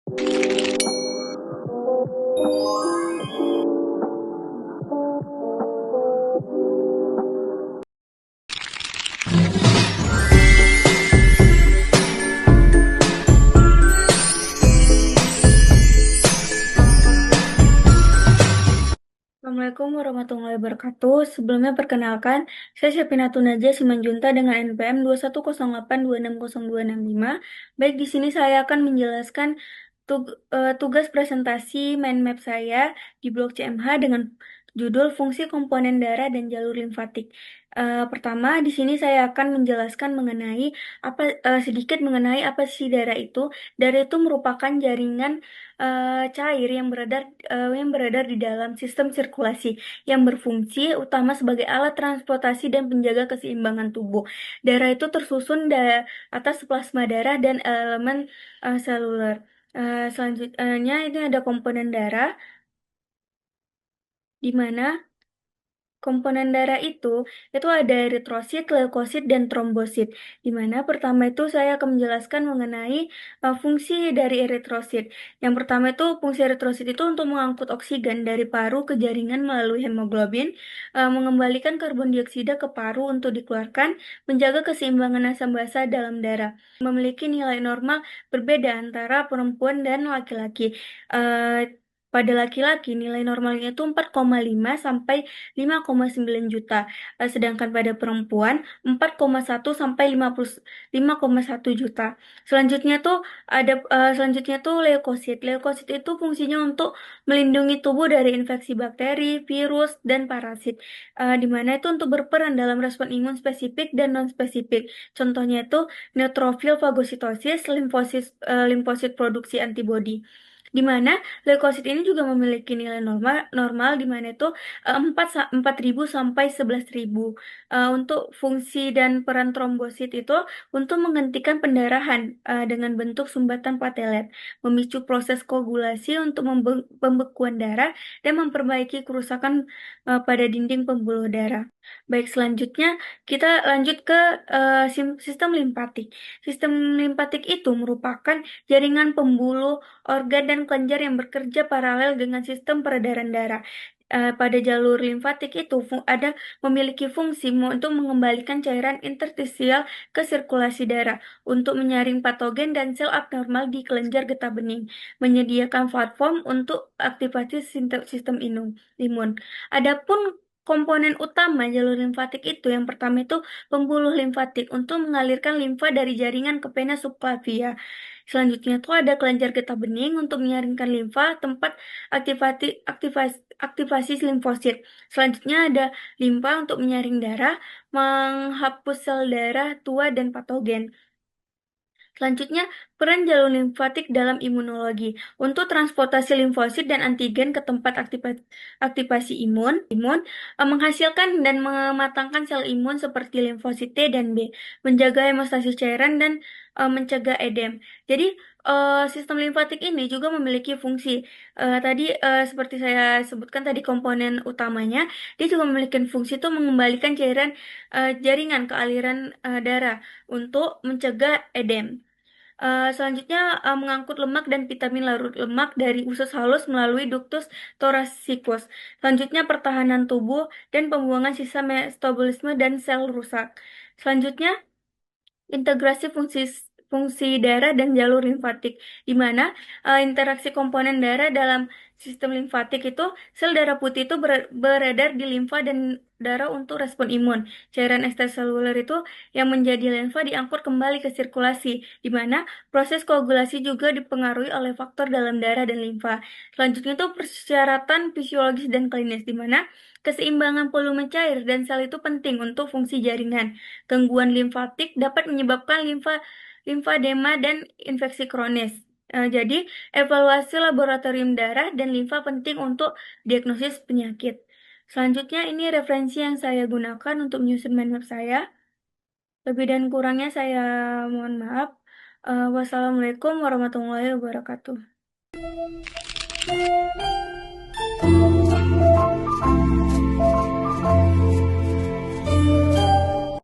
Assalamualaikum warahmatullahi wabarakatuh. Sebelumnya perkenalkan, saya Syafina Tunaja Simanjunta dengan NPM 21082602265. Baik, di sini saya akan menjelaskan tugas presentasi mind map saya di blok CMH dengan judul fungsi komponen darah dan jalur limfatik. Pertama, di sini saya akan menjelaskan mengenai sedikit mengenai apa sih darah itu. Darah itu merupakan jaringan cair yang beredar di dalam sistem sirkulasi yang berfungsi utama sebagai alat transportasi dan penjaga keseimbangan tubuh. Darah itu tersusun atas plasma darah dan elemen seluler. Selanjutnya ini ada komponen darah, di mana komponen darah itu ada eritrosit, leukosit, dan trombosit. Di mana pertama itu saya akan menjelaskan mengenai fungsi dari eritrosit. Yang pertama itu fungsi eritrosit itu untuk mengangkut oksigen dari paru ke jaringan melalui hemoglobin, mengembalikan karbon dioksida ke paru untuk dikeluarkan, menjaga keseimbangan asam basa dalam darah. Memiliki nilai normal berbeda antara perempuan dan laki-laki. Pada laki-laki nilai normalnya itu 4,5 sampai 5,9 juta. Sedangkan pada perempuan 4,1 sampai 5,1 juta. Selanjutnya tuh leukosit. Leukosit itu fungsinya untuk melindungi tubuh dari infeksi bakteri, virus, dan parasit. Di mana itu untuk berperan dalam respon imun spesifik dan non spesifik. Contohnya itu neutrofil fagositosis, limfosit produksi antibodi. Di mana leukosit ini juga memiliki nilai normal di mana itu 4.000 sampai 11.000. Untuk fungsi dan peran trombosit itu untuk menghentikan pendarahan dengan bentuk sumbatan platelet, memicu proses koagulasi untuk pembekuan darah dan memperbaiki kerusakan pada dinding pembuluh darah. Baik, selanjutnya kita lanjut ke sistem limpatik. Sistem limpatik itu merupakan jaringan pembuluh organ dan kelenjar yang bekerja paralel dengan sistem peredaran darah. Pada jalur limfatik itu memiliki fungsi untuk mengembalikan cairan interstisial ke sirkulasi darah, untuk menyaring patogen dan sel abnormal di kelenjar getah bening, menyediakan platform untuk aktivasi sistem imun. Adapun komponen utama jalur limfatik itu yang pertama itu pembuluh limfatik untuk mengalirkan limfa dari jaringan ke vena subclavia. Selanjutnya itu ada kelenjar getah bening untuk menyaringkan limfa tempat aktivasi limfosit. Selanjutnya ada limfa untuk menyaring darah, menghapus sel darah tua dan patogen. Selanjutnya, peran jalur limfatik dalam imunologi untuk transportasi limfosit dan antigen ke tempat aktivasi imun, menghasilkan dan mematangkan sel imun seperti limfosit T dan B, menjaga hemostasis cairan dan mencegah edem. Jadi, sistem limfatik ini juga memiliki fungsi. Seperti saya sebutkan tadi komponen utamanya, dia juga memiliki fungsi itu mengembalikan cairan jaringan ke aliran darah untuk mencegah edem. Selanjutnya mengangkut lemak dan vitamin larut lemak dari usus halus melalui ductus thoracicus. Selanjutnya pertahanan tubuh dan pembuangan sisa metabolisme dan sel rusak. Selanjutnya integrasi fungsi darah dan jalur limfatik, di mana interaksi komponen darah dalam sistem limfatik itu sel darah putih itu beredar di limfa dan darah untuk respon imun. Cairan ekstraseluler itu yang menjadi limfa diangkut kembali ke sirkulasi, di mana proses koagulasi juga dipengaruhi oleh faktor dalam darah dan limfa. Selanjutnya itu persyaratan fisiologis dan klinis, di mana keseimbangan volume cair dan sel itu penting untuk fungsi jaringan. Gangguan limfatik dapat menyebabkan limfadema dan infeksi kronis. Jadi, evaluasi laboratorium darah dan limfa penting untuk diagnosis penyakit. Selanjutnya, ini referensi yang saya gunakan untuk menyusun mind map saya. Lebih dan kurangnya saya mohon maaf. Wassalamualaikum warahmatullahi wabarakatuh.